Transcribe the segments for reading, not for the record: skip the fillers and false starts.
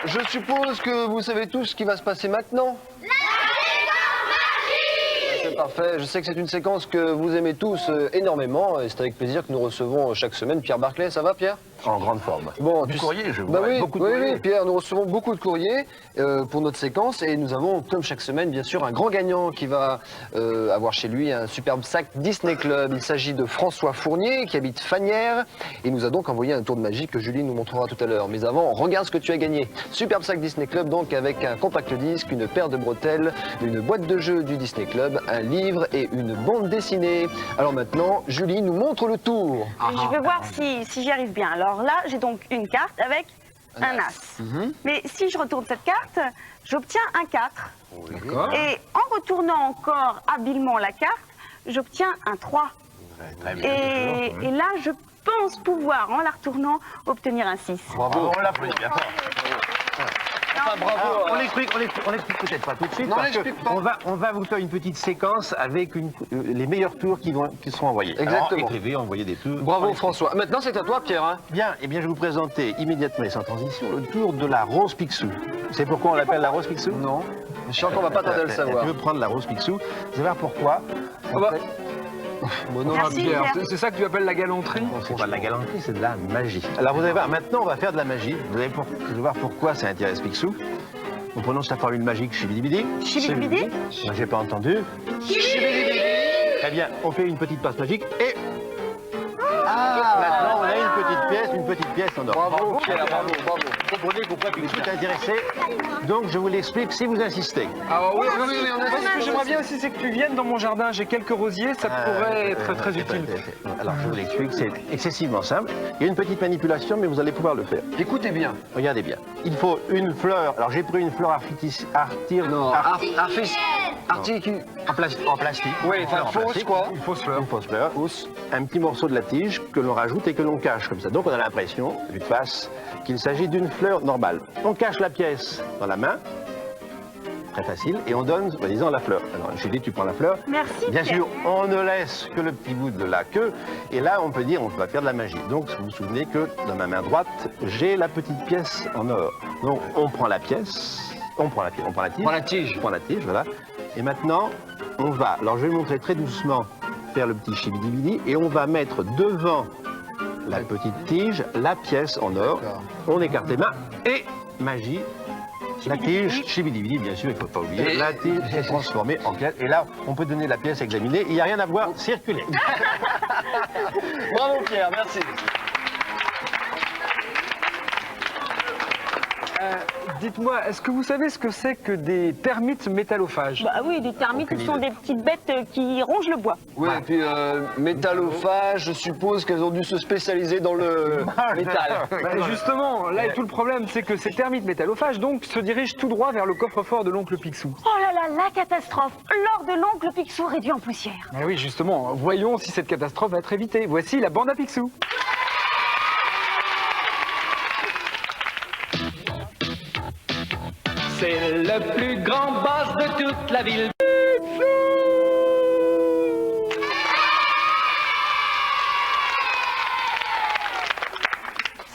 Je suppose que vous savez tous ce qui va se passer maintenant. C'est parfait, je sais que c'est une séquence que vous aimez tous énormément et c'est avec plaisir que nous recevons chaque semaine Pierre Barclay. Ça va Pierre? En grande forme. Bon, du courrier, je bah vois. oui, Beaucoup de oui, courrier. oui, Pierre, nous recevons beaucoup de courriers pour notre séquence et nous avons, comme chaque semaine, bien sûr, un grand gagnant qui va avoir chez lui un superbe sac Disney Club. Il s'agit de François Fournier qui habite Fagnières et nous a donc envoyé un tour de magie que Julie nous montrera tout à l'heure. Mais avant, regarde ce que tu as gagné. Superbe sac Disney Club donc avec un compact disque, une paire de bretelles, une boîte de jeux du Disney Club, un livre et une bande dessinée. Alors maintenant, Julie nous montre le tour. Je vais voir si j'y arrive bien. Alors là, j'ai donc une carte avec un as. Mais si je retourne cette carte, j'obtiens un 4. D'accord. Et en retournant encore habilement la carte, j'obtiens un 3. Très bien, Et là, je pense pouvoir, en la retournant, obtenir un 6. Bravo. On l'applaudit bien fort. Enfin, bravo. On l'explique peut-être pas tout de suite. Non, on parce que l'explique pas. on va vous faire une petite séquence avec les meilleurs tours qui seront envoyés. Exactement. Alors, écrivez, envoyez des tours. Bravo François. Maintenant c'est à toi Pierre. Hein. Bien, eh bien, je vais vous présenter immédiatement et sans transition le tour de la rose Picsou. C'est pourquoi on l'appelle la rose Picsou? Non. Je sens qu'on va pas tarder à le savoir. Tu veux prendre la rose Picsou? Vous allez voir pourquoi. Ah bah. Bon, non, Merci, Pierre, Pierre. c'est ça que tu appelles la galanterie? C'est pas de la galanterie, c'est de la magie. Alors vous allez voir, maintenant on va faire de la magie. Vous allez voir pourquoi ça intéresse Picsou. On prononce la formule magique chibidibidi. Chibidibidi. Moi j'ai pas entendu. Très bien, on fait une petite passe magique et... Maintenant on a une petite pièce en or. Bravo Pierre, bravo, bravo. Vous comprenez pourquoi Picsou est intéressé. Donc je vous l'explique si vous insistez. Ah oui, oui, on a Moi, ce que j'aimerais bien aussi, c'est que tu viennes dans mon jardin. J'ai quelques rosiers, ça pourrait être très utile. Alors je vous l'explique, c'est excessivement simple. Il y a une petite manipulation, mais vous allez pouvoir le faire. Écoutez bien. Regardez bien. Il faut une fleur. Alors j'ai pris une fleur Non, en plastique. Oui, Une fleur enfin en fausse plastique. quoi. Une fausse fleur. Une fausse fleur. Un petit morceau de la tige que l'on rajoute et que l'on cache comme ça. Donc on a l'impression, vue de face, qu'il s'agit d'une fleur normale. On cache la pièce dans la main. Très facile. Et on donne, soi-disant, la fleur. Alors, Julie, tu prends la fleur. Merci, Bien Pierre. sûr, on ne laisse que le petit bout de la queue. Et là, on peut dire, on va faire de la magie. Donc, vous vous souvenez que dans ma main droite, j'ai la petite pièce en or. Donc, on prend la pièce, on prend la tige. On prend la tige. On prend la tige, voilà. Et maintenant, on va, alors je vais montrer très doucement, faire le petit chibidibidi. Et on va mettre devant la petite tige, la pièce en or. D'accord. On écarte les mains et magie. La tige, chibidibidi, bien sûr, il ne faut pas oublier. La tige est transformée en pièce. Et là, on peut donner la pièce à examiner. Il n'y a rien à voir, circuler. Bravo Pierre, merci. Dites-moi, est-ce que vous savez ce que c'est que des termites métallophages? Bah oui, les termites, Aucune ce sont idée. des petites bêtes qui rongent le bois. Oui, et puis métallophage, je suppose qu'elles ont dû se spécialiser dans le métal. Bah, justement, là est tout le problème, c'est que ces termites métallophages donc se dirigent tout droit vers le coffre-fort de l'oncle Picsou. Oh là là, la catastrophe. L'or de l'oncle Picsou réduit en poussière. Ah oui, justement, voyons si cette catastrophe va être évitée. Voici la bande à Picsou. C'est le plus grand boss de toute la ville.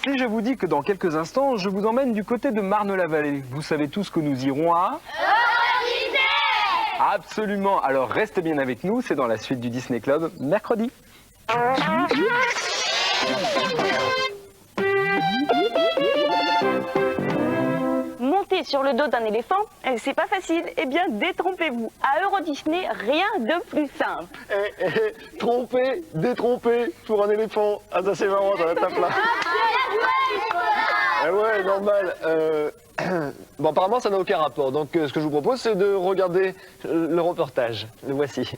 Si je vous dis que dans quelques instants, je vous emmène du côté de Marne-la-Vallée, vous savez tous que nous irons à... Absolument, alors restez bien avec nous, c'est dans la suite du Disney Club, mercredi. Monter sur le dos d'un éléphant, c'est pas facile. Eh bien, détrompez-vous. À Euro Disney, rien de plus simple. Tromper, détromper pour un éléphant. Ah ça c'est marrant, ça va taper là. Ah ouais, normal. Bon apparemment ça n'a aucun rapport. Donc ce que je vous propose c'est de regarder le reportage. Le voici.